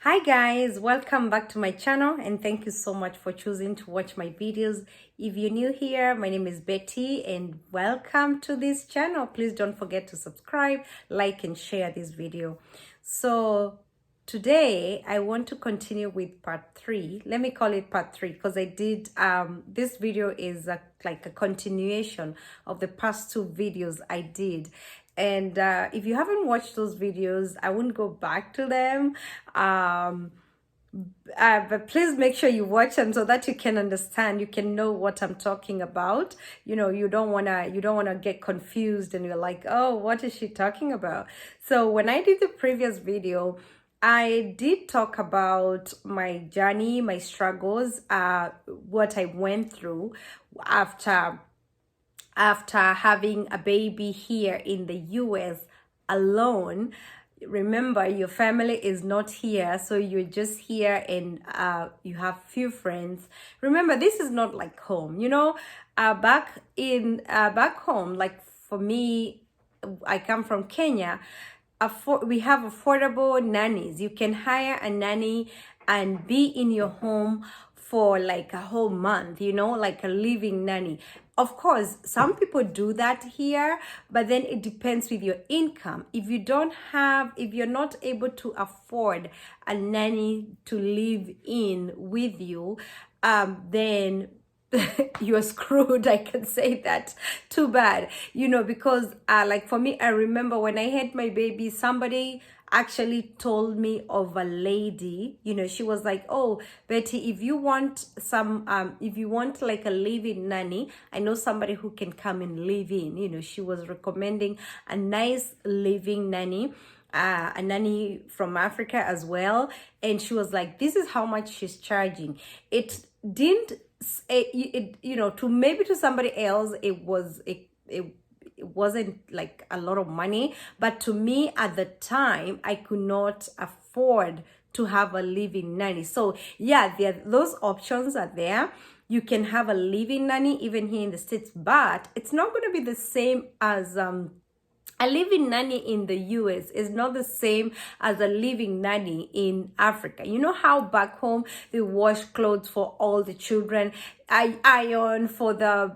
Hi guys, welcome back to my channel and thank you so much for choosing to watch my videos. If you're new here, my name is Betty and welcome to this channel. Please don't forget to subscribe, like and share this video. So today I want to continue with part 3. Let me call it part 3 because I did this video is like a continuation of the past 2 videos I did. And if you haven't watched those videos, I wouldn't go back to them. But please make sure you watch them so that you can understand, you can know what I'm talking about. You know, you don't wanna get confused and you're like, oh, what is she talking about? So when I did the previous video, I did talk about my journey, my struggles, what I went through after having a baby here in the US alone. Remember, your family is not here, so you're just here and you have few friends. Remember, this is not like home, you know. Back home, like for me, I come from Kenya. We have affordable nannies. You can hire a nanny and be in your home for like a whole month, you know, like a living nanny. Of course, some people do that here, but then it depends with your income. If you're not able to afford a nanny to live in with you, then you're screwed. I can say that. Too bad, you know, because like for me, I remember when I had my baby, somebody actually told me of a lady, you know. She was like, oh Betty, if you want like a live-in nanny, I know somebody who can come and live in, you know. She was recommending a nice living nanny, a nanny from Africa as well, and she was like, this is how much she's charging. It didn't it you know, to somebody else it wasn't like a lot of money, but to me at the time I could not afford to have a living nanny. So yeah, those options are there. You can have a living nanny even here in the States, but it's not going to be the same as a living nanny in the US is not the same as a living nanny in Africa. You know how back home they wash clothes for all the children, I iron for the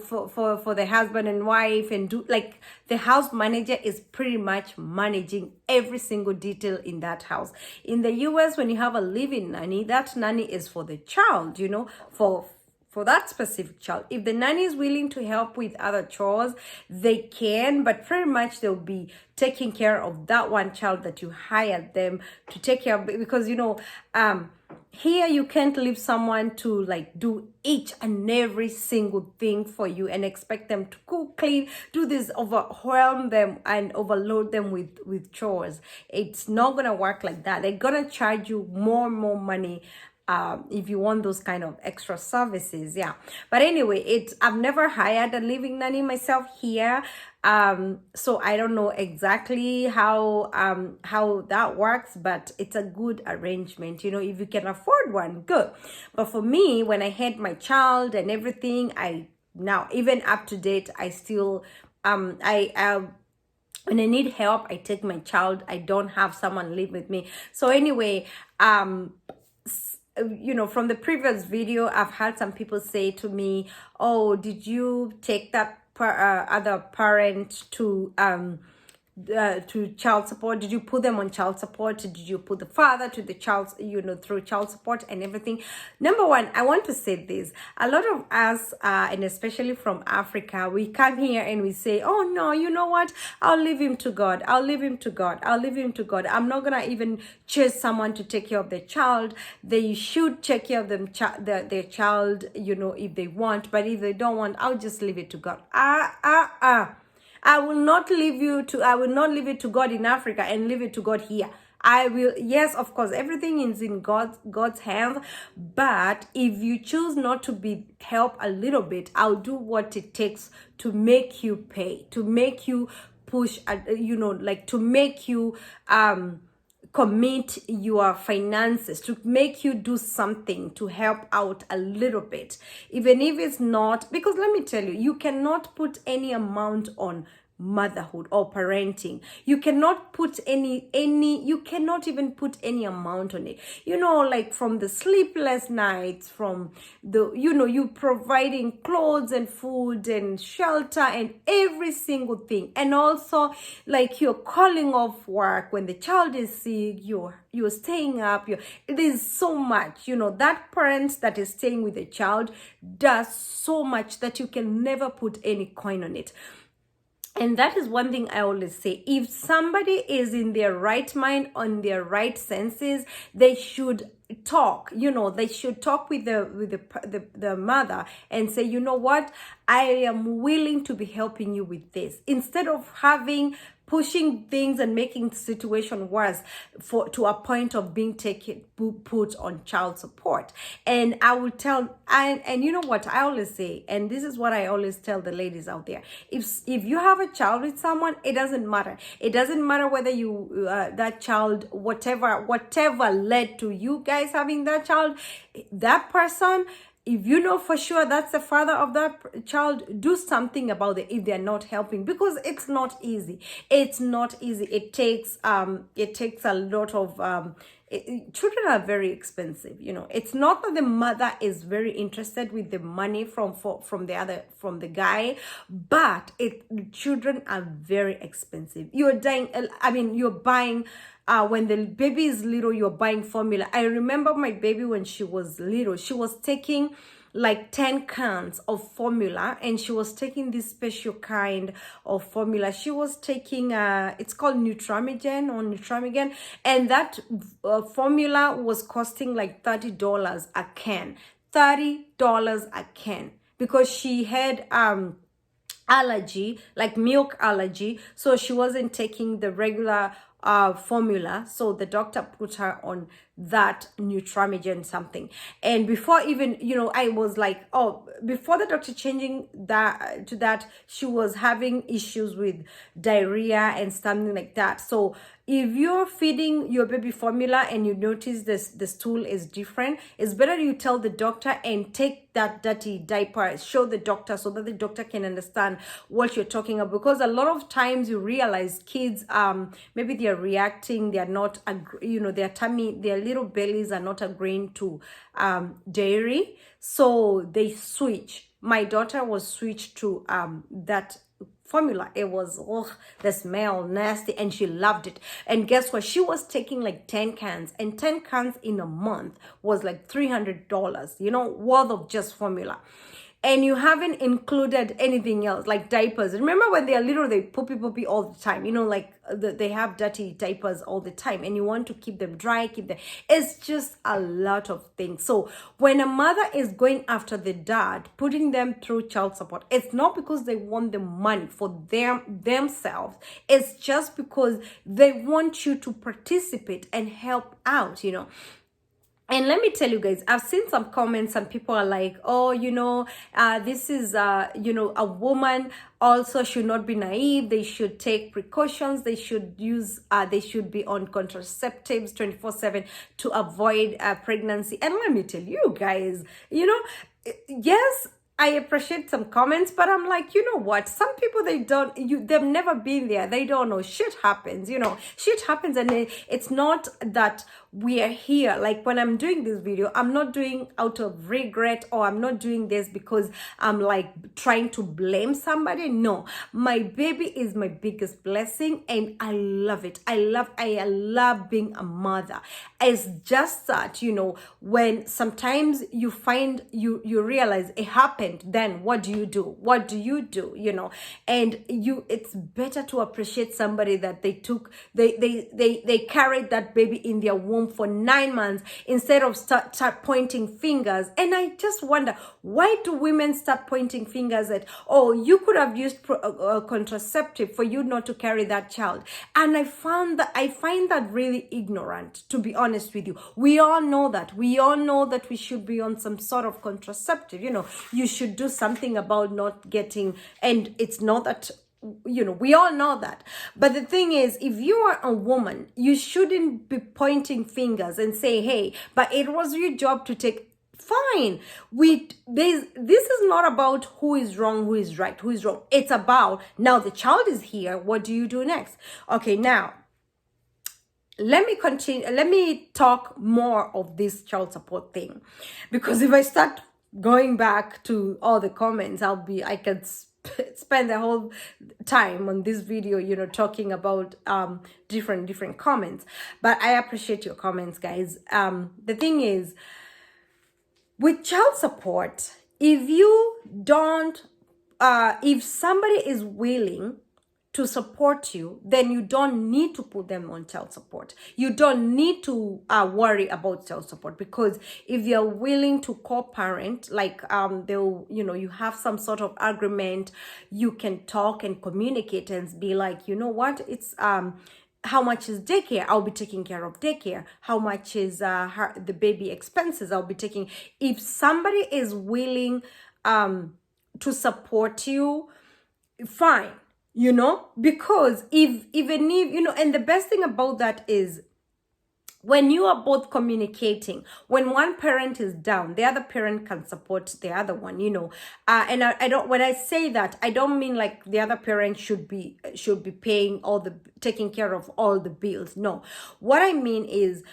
for the husband and wife, and do like the house manager is pretty much managing every single detail in that house. In the US, when you have a living nanny, that nanny is for the child, you know, for that specific child. If the nanny is willing to help with other chores, they can, but pretty much they'll be taking care of that one child that you hired them to take care of. Because, you know, here you can't leave someone to like do each and every single thing for you and expect them to cook, clean, do this, overwhelm them and overload them with chores. It's not gonna work like that. They're gonna charge you more and more money if you want those kind of extra services. Yeah, but anyway, I've never hired a living nanny myself here, so I don't know exactly how that works, but it's a good arrangement, you know. If you can afford one, good. But for me, when I had my child and everything, now even up to date, I still when I need help, I take my child. I don't have someone live with me. So anyway, you know, from the previous video, I've had some people say to me, oh, did you take that other parent to child support? Did you put them on child support? Did you put the father to the child, you know, through child support and everything? Number one, I want to say this. A lot of us, and especially from Africa, we come here and we say, oh no, you know what? I'll leave him to God. I'll leave him to God. I'll leave him to God. I'm not going to even choose someone to take care of their child. They should take care of their child, you know, if they want. But if they don't want, I'll just leave it to God. I will not leave it to God in Africa and leave it to God here. I will, yes, of course, everything is in God's hands. But if you choose not to be helped a little bit, I'll do what it takes to make you pay, to make you push, you know, like to make you commit your finances, to make you do something to help out a little bit, even if it's not, because let me tell you, you cannot put any amount on motherhood or parenting. You cannot put you cannot even put any amount on it. Like from the sleepless nights, from the, you providing clothes and food and shelter and every single thing. And also like you're calling off work when the child is sick, you're staying up, there's so much, that parent that is staying with the child does so much that you can never put any coin on it. And that is one thing I always say. If somebody is in their right mind, on their right senses, they should talk. They should talk with the mother and say, you know what, I am willing to be helping you with this, instead of pushing things and making the situation worse to a point of being put on child support. And I will tell, and you know what I always say, and this is what I always tell the ladies out there: if you have a child with someone, it doesn't matter. It doesn't matter whether you that child, whatever led to you guys having that child, that person, if you know for sure that's the father of that child, do something about it if they're not helping, because it's not easy. It's not easy. It takes a lot of children are very expensive. It's not that the mother is very interested with the money from the guy, but children are very expensive. You're buying when the baby is little, you're buying formula. I remember my baby when she was little, she was taking like 10 cans of formula, and she was taking this special kind of formula. She was taking it's called Nutramigen, and that formula was costing like $30 a can. $30 a can, because she had allergy, like milk allergy, so she wasn't taking the regular formula. So the doctor put her on that Nutramigen something. And before even, I was like, oh, before the doctor changing that to that, she was having issues with diarrhea and something like that. So if you're feeding your baby formula and you notice the stool is different, it's better you tell the doctor and take that dirty diaper, show the doctor, so that the doctor can understand what you're talking about. Because a lot of times you realize kids, maybe they're reacting, they're not, their tummy, their little bellies are not agreeing to dairy, so they switch. My daughter was switched to that formula. It was the smell nasty, and she loved it. And guess what, she was taking like 10 cans, and 10 cans in a month was like $300 worth of just formula. And you haven't included anything else like diapers. Remember when they are little, they poopy all the time, they have dirty diapers all the time, and you want to keep them dry, it's just a lot of things. So when a mother is going after the dad, putting them through child support, it's not because they want the money for themselves. It's just because they want you to participate and help out, And let me tell you guys, I've seen some comments, and people are like, oh, this is, a woman also should not be naive. They should take precautions. They should they should be on contraceptives 24/7 to avoid pregnancy. And let me tell you guys, yes, I appreciate some comments, but I'm like, you know what? Some people, they've never been there. They don't know. Shit happens, shit happens. And it's not that we are here. Like when I'm doing this video, I'm not doing out of regret, or I'm not doing this because I'm like trying to blame somebody. No, my baby is my biggest blessing, and I love it. I love being a mother. It's just that, when sometimes you find, you realize it happened, then what do you do? And it's better to appreciate somebody that they carried that baby in their womb for 9 months, instead of start pointing fingers. And I just wonder, why do women start pointing fingers at, oh, you could have used contraceptive for you not to carry that child? And I find that really ignorant, to be honest with you. We all know that we should be on some sort of contraceptive. You should do something about not getting, and it's not that, we all know that. But the thing is, if you are a woman, you shouldn't be pointing fingers and say, hey, but it was your job to take fine. This is not about who is wrong, who is right, who is wrong. It's about, now the child is here, what do you do next? Okay, now let me continue. Let me talk more of this child support thing, because if I start going back to all the comments, I could spend the whole time on this video, talking about different comments. But I appreciate your comments, guys. The thing is, with child support, if you don't if somebody is willing to support you, then you don't need to put them on child support. You don't need to worry about child support, because if you're willing to co-parent, like they'll, you have some sort of agreement, you can talk and communicate and be like, you know what, it's how much is daycare? I'll be taking care of daycare. How much is the baby expenses? I'll be taking. If somebody is willing to support you, fine. Because even if, and the best thing about that is, when you are both communicating, when one parent is down, the other parent can support the other one, and I don't, when I say that, I don't mean like the other parent should be paying taking care of all the bills. No, what I mean is,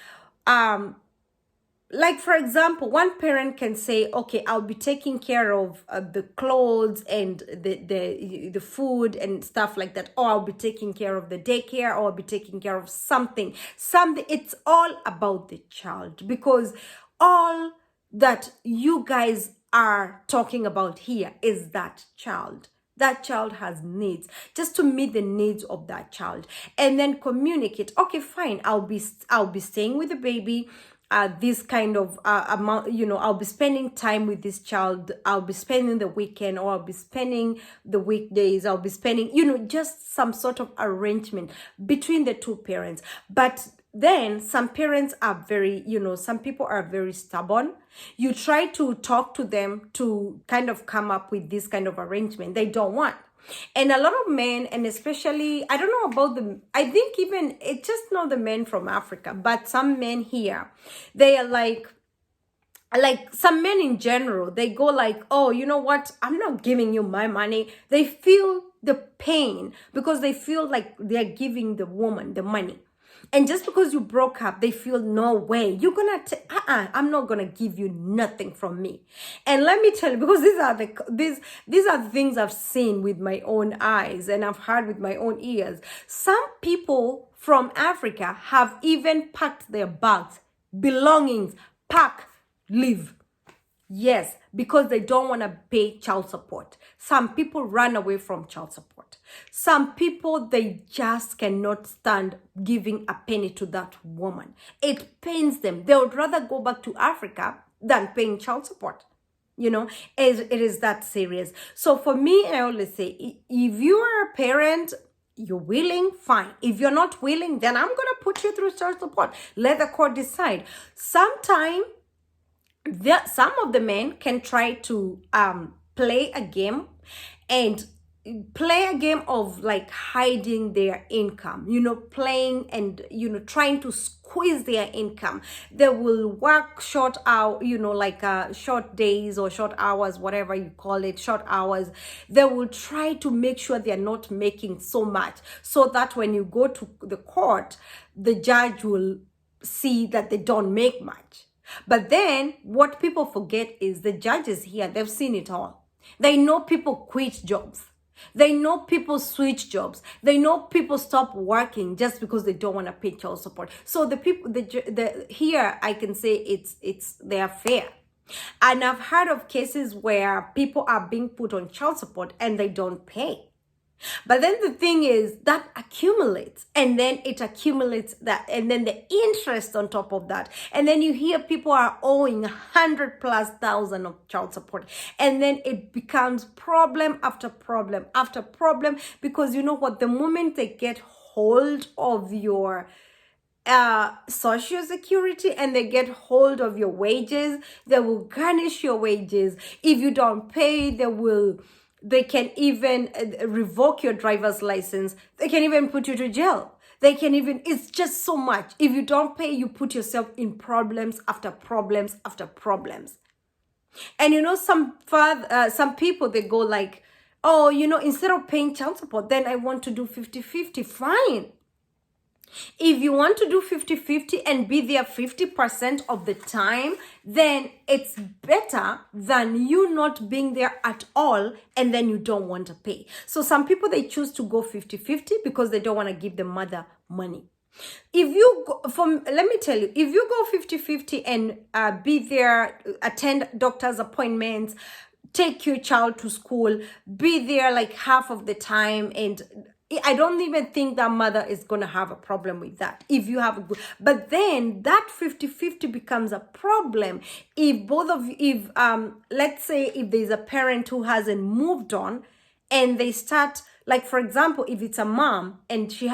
like, for example, one parent can say, okay, I'll be taking care of the clothes and the food and stuff like that. Or I'll be taking care of the daycare, or I'll be taking care of something. It's all about the child, because all that you guys are talking about here is that child. That child has needs, just to meet the needs of that child, and then communicate. Okay, fine. I'll be staying with the baby. This kind of amount, I'll be spending time with this child. I'll be spending the weekend, or I'll be spending the weekdays. I'll be spending, just some sort of arrangement between the two parents. But then some parents are very, some people are very stubborn. You try to talk to them to kind of come up with this kind of arrangement. They don't want. And a lot of men, and especially, I don't know about them, I think even, it's just not the men from Africa, but some men here, they are like some men in general, they go like, oh, you know what, I'm not giving you my money. They feel the pain because they feel like they're giving the woman the money. And just because you broke up, they feel, no way, you're gonna I'm not gonna give you nothing from me. And let me tell you, because these are the things I've seen with my own eyes and I've heard with my own ears. Some people from Africa have even packed their bags, belongings, pack, leave. Yes, because they don't want to pay child support. Some people run away from child support. Some people, they just cannot stand giving a penny to that woman. It pains them. They would rather go back to Africa than paying child support. It is that serious. So for me, I always say, if you are a parent, you're willing, fine. If you're not willing, then I'm going to put you through child support. Let the court decide. Sometimes some of the men can try to play a game of like hiding their income, playing and, trying to squeeze their income. They will work short hours, short days or short hours, whatever you call it, short hours. They will try to make sure they're not making so much, so that when you go to the court, the judge will see that they don't make much. But then what people forget is the judges here, they've seen it all. They know people quit jobs. They know people switch jobs. They know people stop working just because they don't want to pay child support. So the people, here I can say they are fair. And I've heard of cases where people are being put on child support and they don't pay. But then the thing is that accumulates, and then it accumulates that, and then the interest on top of that. And then you hear people are owing 100,000+ of child support. And then it becomes problem after problem after problem, because you know what, the moment they get hold of your social security and they get hold of your wages, they will garnish your wages. If you don't pay, they can even revoke your driver's license. They can even put you to jail. It's just so much. If you don't pay, you put yourself in problems after problems after problems. And some people, they go like, oh, instead of paying child support, then I want to do 50-50. Fine. If you want to do 50-50 and be there 50% of the time, then it's better than you not being there at all and then you don't want to pay. So some people, they choose to go 50-50 because they don't want to give the mother money. If you go, let me tell you, if you go 50-50 and be there, attend doctor's appointments, take your child to school, be there like half of the time, and I don't even think that mother is going to have a problem with that. If you have a good, but then that 50-50 becomes a problem if both of you, let's say if there's a parent who hasn't moved on and they start, like for example, if it's a mom and she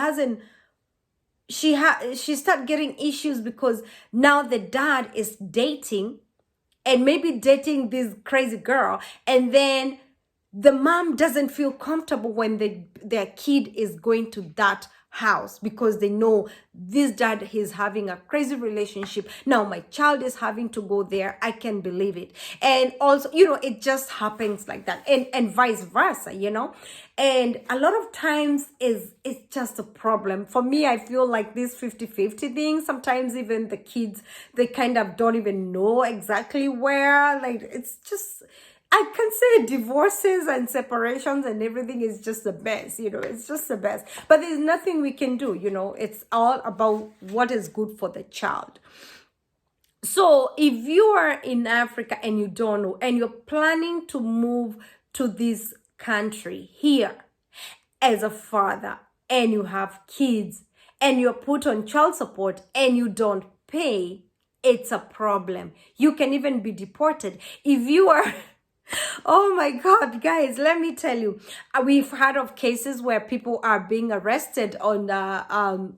start getting issues because now the dad is dating and maybe dating this crazy girl, and then the mom doesn't feel comfortable when their kid is going to that house because they know this dad is having a crazy relationship. Now my child is having to go there. I can believe it. And also, it just happens like that, and vice versa, and a lot of times it's just a problem. For me, I feel like this 50-50 thing, sometimes even the kids, they kind of don't even know exactly where, like, it's just, I can say divorces and separations and everything is just the best, it's just the best. But there's nothing we can do, it's all about what is good for the child. So if you are in Africa and you don't know, and you're planning to move to this country here as a father, and you have kids, and you're put on child support and you don't pay, it's a problem. You can even be deported. If you are... Oh my God, guys, let me tell you, we've heard of cases where people are being arrested on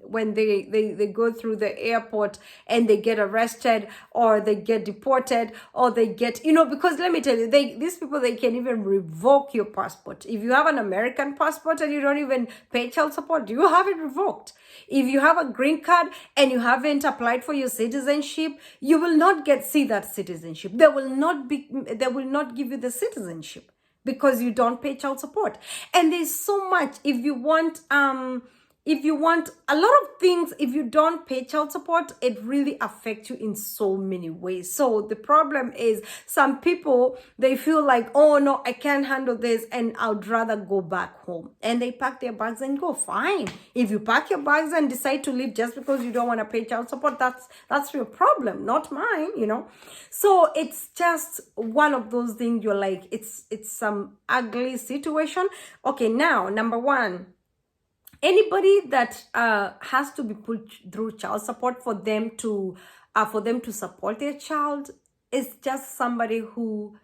when they go through the airport and they get arrested or they get deported or they get, because let me tell you, these people, they can even revoke your passport. If you have an American passport and you don't even pay child support, you have it revoked. If you have a green card and you haven't applied for your citizenship, you will not see that citizenship. They will not give you the citizenship because you don't pay child support. And there's so much. If you want a lot of things, if you don't pay child support, it really affects you in so many ways. So the problem is, some people, they feel like, oh no, I can't handle this and I'd rather go back home, and they pack their bags and go. Fine. If you pack your bags and decide to leave just because you don't want to pay child support, that's your problem, not mine, So it's just one of those things. You're like, it's some ugly situation. Okay, now, number one, anybody that has to be put through child support for them to support their child is just somebody who,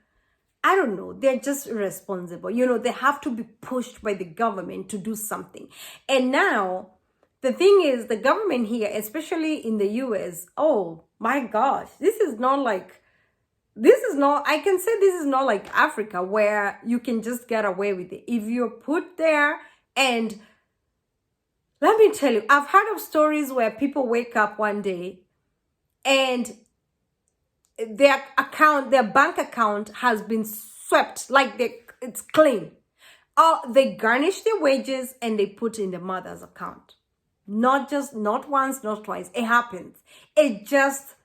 I don't know, they're just irresponsible. They have to be pushed by the government to do something. And now the thing is, the government here, especially in the US, oh my gosh, I can say this is not like Africa where you can just get away with it. If you're put there, and let me tell you, I've heard of stories where people wake up one day and their bank account has been swept, like it's clean. Or they garnish their wages and they put in the mother's account. Not once, not twice. It happens. It's just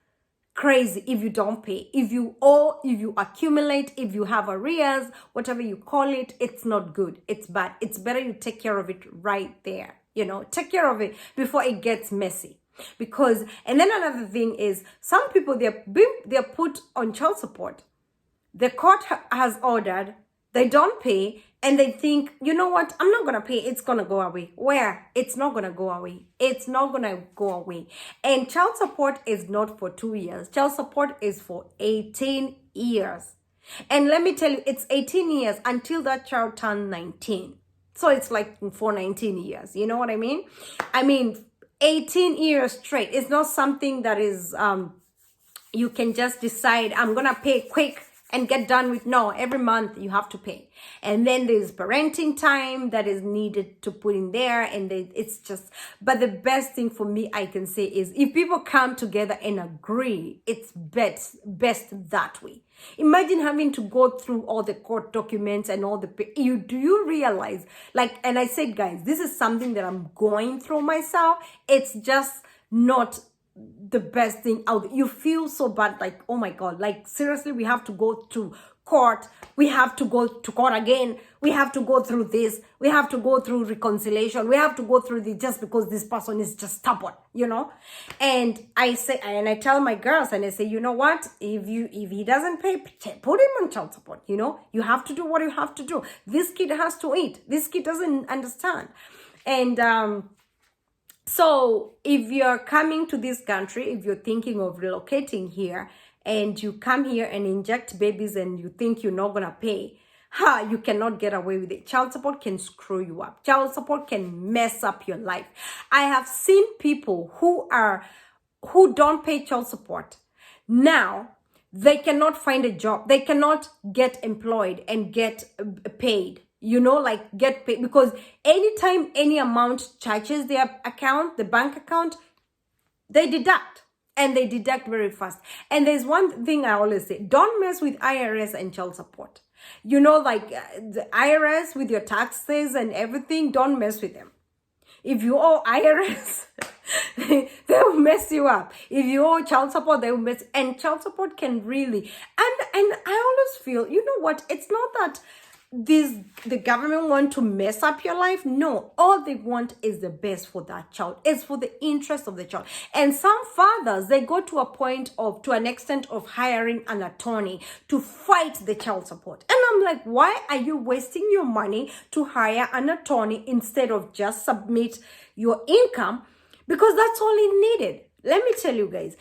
crazy if you don't pay. If you owe, if you accumulate, if you have arrears, whatever you call it, it's not good. It's bad. It's better you take care of it right there. Take care of it before it gets messy. Because, and then another thing is, some people, they're put on child support. The court has ordered, they don't pay, and they think, you know what, I'm not going to pay, it's going to go away. Where? It's not going to go away. It's not going to go away. And child support is not for 2 years. Child support is for 18 years. And let me tell you, it's 18 years until that child turns 19. So it's like for 19 years. You know what I mean? 18 years straight. It's not something that is, you can just decide, I'm going to pay quick and get done with. No, every month you have to pay. And then there's parenting time that is needed to put in there. And it's just, but the best thing for me I can say is if people come together and agree, it's best that way. Imagine having to go through all the court documents and all the, do you realize, like, and I said, guys, this is something that I'm going through myself. It's just not the best thing out there. You feel so bad, like, oh my God, like seriously, we have to go to court. We have to go to court again. We have to go through this. We have to go through reconciliation. We have to go through this just because this person is just stubborn, you know? And I say, and I tell my girls, and I say, you know what? If he doesn't pay, put him on child support, you know? You have to do what you have to do. This kid has to eat. This kid doesn't understand. And, so if you're coming to this country, if you're thinking of relocating here and you come here and inject babies and you think you're not going to pay, you cannot get away with it. Child support can screw you up. Child support can mess up your life. I have seen people who don't pay child support. Now, they cannot find a job. They cannot get employed and get paid. You know, like get paid, because anytime any amount touches their account, the bank account, they deduct, and they deduct very fast. And there's one thing I always say, don't mess with IRS and child support. You know, like the IRS with your taxes and everything, don't mess with them. If you owe IRS, they will mess you up. If you owe child support, they will mess. And child support can really, and I always feel, you know what, it's not that the government want to mess up your life. No, all they want is the best for that child. It's for the interest of the child. And some fathers, they go to an extent of hiring an attorney to fight the child support. And I'm like, why are you wasting your money to hire an attorney instead of just submit your income? Because that's all it needed. Let me tell you guys,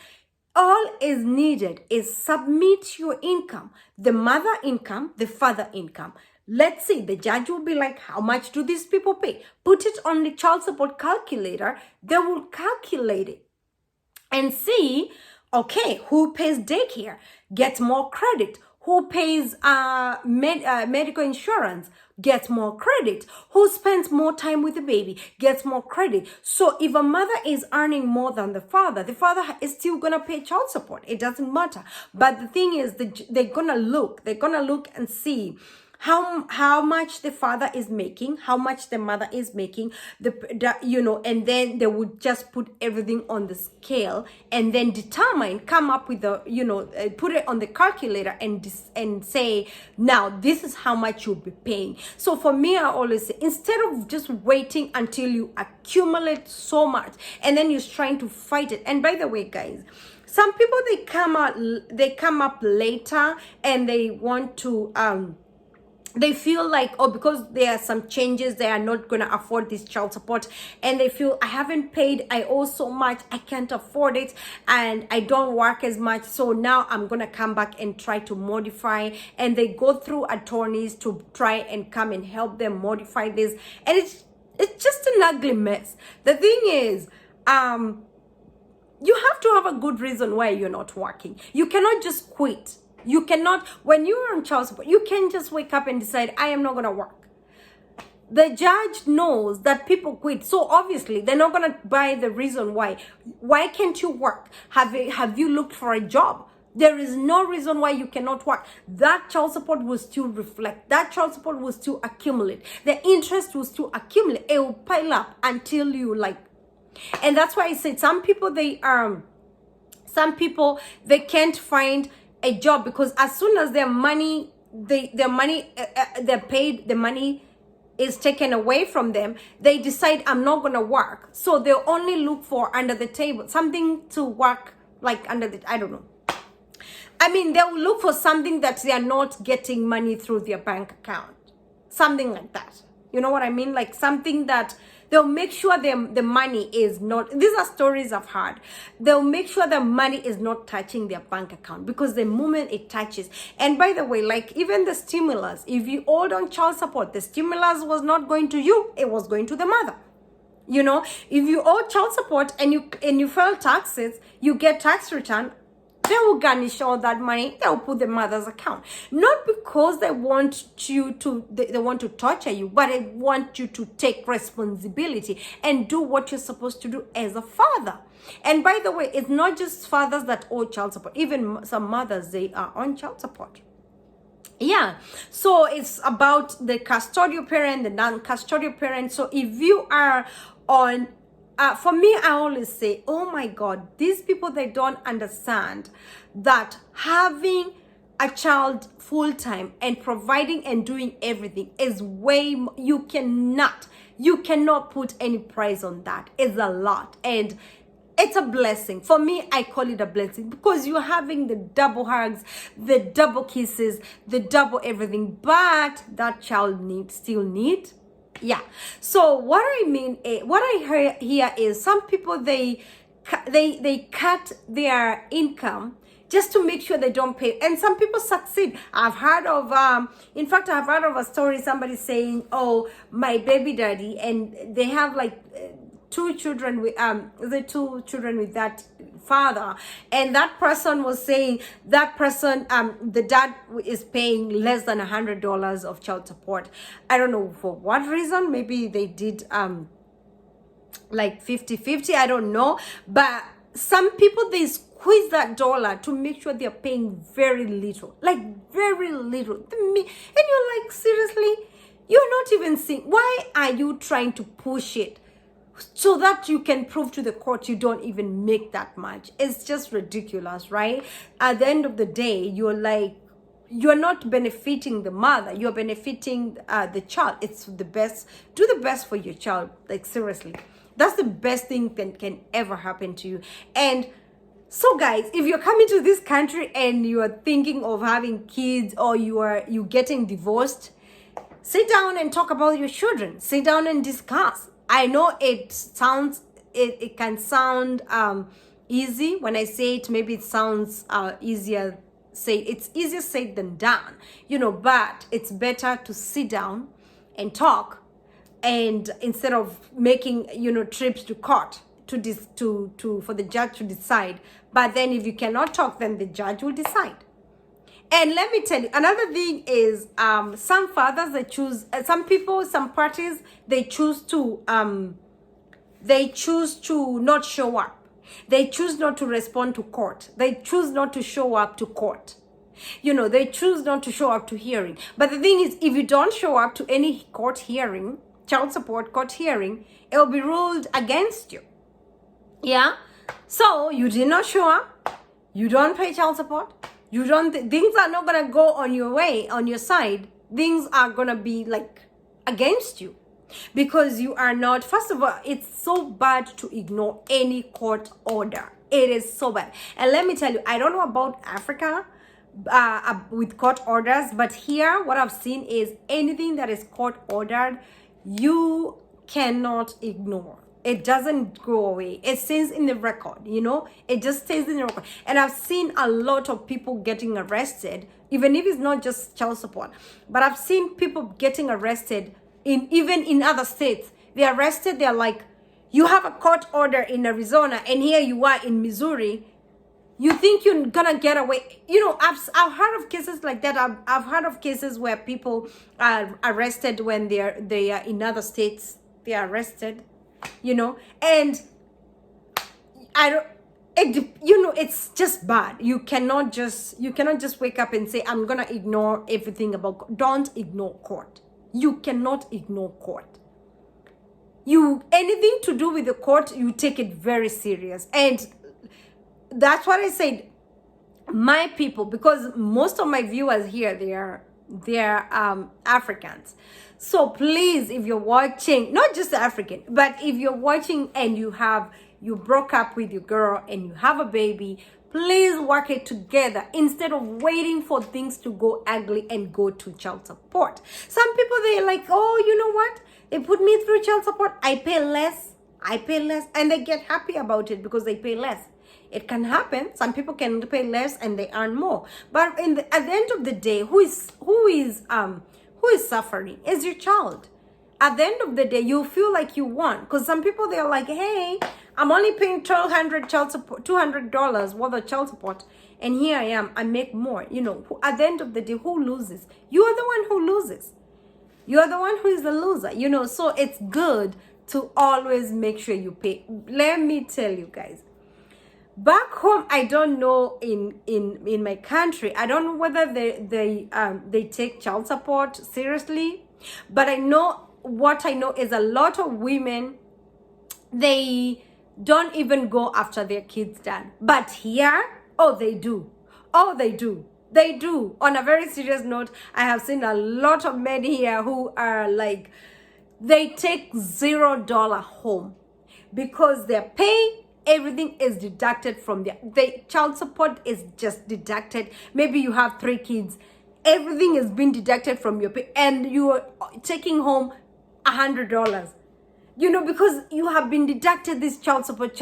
all is needed is submit your income, the mother income, the father income. Let's see, the judge will be like, how much do these people pay? Put it on the child support calculator. They will calculate it and see, okay, who pays daycare gets more credit. Who pays medical insurance gets more credit. Who spends more time with the baby gets more credit. So if a mother is earning more than the father is still going to pay child support. It doesn't matter. But the thing is, they're going to look and see how much the father is making, how much the mother is making, and then they would just put everything on the scale and then come up with put it on the calculator and say, now this is how much you'll be paying. So for me, I always say, instead of just waiting until you accumulate so much and then you're trying to fight it. And by the way, guys, some people, they come up later and they want to, they feel like, oh, because there are some changes, they are not going to afford this child support. And they feel, I haven't paid, I owe so much, I can't afford it, and I don't work as much. So now I'm going to come back and try to modify. And they go through attorneys to try and come and help them modify this. And it's just an ugly mess. The thing is, you have to have a good reason why you're not working. You cannot just quit. You cannot, when you're on child support, you can't just wake up and decide, I am not going to work. The judge knows that people quit. So obviously, they're not going to buy the reason why. Why can't you work? Have you looked for a job? There is no reason why you cannot work. That child support will still reflect. That child support will still accumulate. The interest will still accumulate. It will pile up until you like. And that's why I said some people, they can't find a job because as soon as their money they're paid, the money is taken away from them, they decide, I'm not gonna work. So they'll only look for under the table something to work, like under the, I don't know, I mean, they'll look for something that they are not getting money through their bank account, something like that. You know what I mean? Like something that they'll make sure the money is not, these are stories I've heard. They'll make sure the money is not touching their bank account, because the moment it touches, and by the way, like even the stimulus, if you owed on child support, the stimulus was not going to you, it was going to the mother. You know, if you owe child support and you file taxes, you get tax return, they will garnish all that money. They will put the mother's account. Not because they want you to, they want to torture you, but they want you to take responsibility and do what you're supposed to do as a father. And by the way, it's not just fathers that owe child support. Even some mothers, they are on child support. Yeah, so it's about the custodial parent, the non-custodial parent. So if you are on, for me, I always say, oh my God, these people, they don't understand that having a child full-time and providing and doing everything is way, you cannot put any price on that. It's a lot. And it's a blessing. For me, I call it a blessing because you're having the double hugs, the double kisses, the double everything, but that child still need. Yeah. So what I mean, what I hear here is some people, they cut their income just to make sure they don't pay. And some people succeed. I've heard of, in fact, I've heard of a story, somebody saying, oh, my baby daddy, and they have like, two children with that father, and that person was saying that person, the dad is paying less than $100 of child support. I don't know for what reason. Maybe they did like 50-50, I don't know. But some people, they squeeze that dollar to make sure they're paying very little, like very little. And you're like, seriously, you're not even seeing, why are you trying to push it so that you can prove to the court you don't even make that much? It's just ridiculous, right? At the end of the day, you're not benefiting the mother, you're benefiting the child. It's the best. Do the best for your child. Like, seriously, that's the best thing that can ever happen to you. And so guys, if you're coming to this country and you are thinking of having kids, or you getting divorced, sit down and talk about your children. Sit down and discuss. I know it can sound easy when I say it. Maybe it sounds easier. It's easier said than done, but it's better to sit down and talk, and instead of making, trips to court for the judge to decide. But then if you cannot talk, then the judge will decide. And let me tell you, another thing is, some fathers, they choose, some parties, they choose to not show up. They choose not to respond to court. They choose not to show up to court. They choose not to show up to hearing. But the thing is, if you don't show up to any court hearing, child support court hearing, it will be ruled against you. Yeah? So you did not show up. You don't pay child support. Things are not gonna go on your side. Things are gonna be like against you, because you are not. First of all, it's so bad to ignore any court order. It is so bad. And let me tell you, I don't know about Africa with court orders, but here what I've seen is anything that is court ordered, you cannot ignore. It doesn't go away. It stays in the record, it just stays in the record. And I've seen a lot of people getting arrested, even if it's not just child support, but I've seen people getting arrested even in other states. They're arrested, they're like, you have a court order in Arizona, and here you are in Missouri. You think you're gonna get away. I've heard of cases like that. I've heard of cases where people are arrested when they are in other states. They are arrested. And it's just bad. You cannot just wake up and say, I'm gonna ignore everything about. Don't ignore court. You cannot ignore court. Anything to do with the court, you take it very serious. And that's what I said, my people, because most of my viewers here, they're Africans. So please, if you're watching, not just African, but if you're watching and you broke up with your girl and you have a baby, please work it together instead of waiting for things to go ugly and go to child support. Some people, they're like, oh, you know what? They put me through child support. I pay less. And they get happy about it because they pay less. It can happen. Some people can pay less and they earn more. But at the end of the day, who is suffering? Is your child. At the end of the day, you feel like you won. Because some people, they're like, hey, I'm only paying $1,200 child support, $200 worth of child support, and here I am. I make more. You know, at the end of the day, who loses? You are the one who loses. You are the one who is the loser. You know, so it's good to always make sure you pay. Let me tell you guys. Back home, I don't know in my country. I don't know whether they take child support seriously, but I know what I know is a lot of women, they don't even go after their kids dad. But here, oh, they do. Oh, they do. They do. On a very serious note, I have seen a lot of men here who are like, they take $0 home because their pay, everything is deducted from the child support is just deducted. Maybe you have 3 kids, everything is being deducted from your pay, and you are taking home $100, you know, because you have been deducted this child support.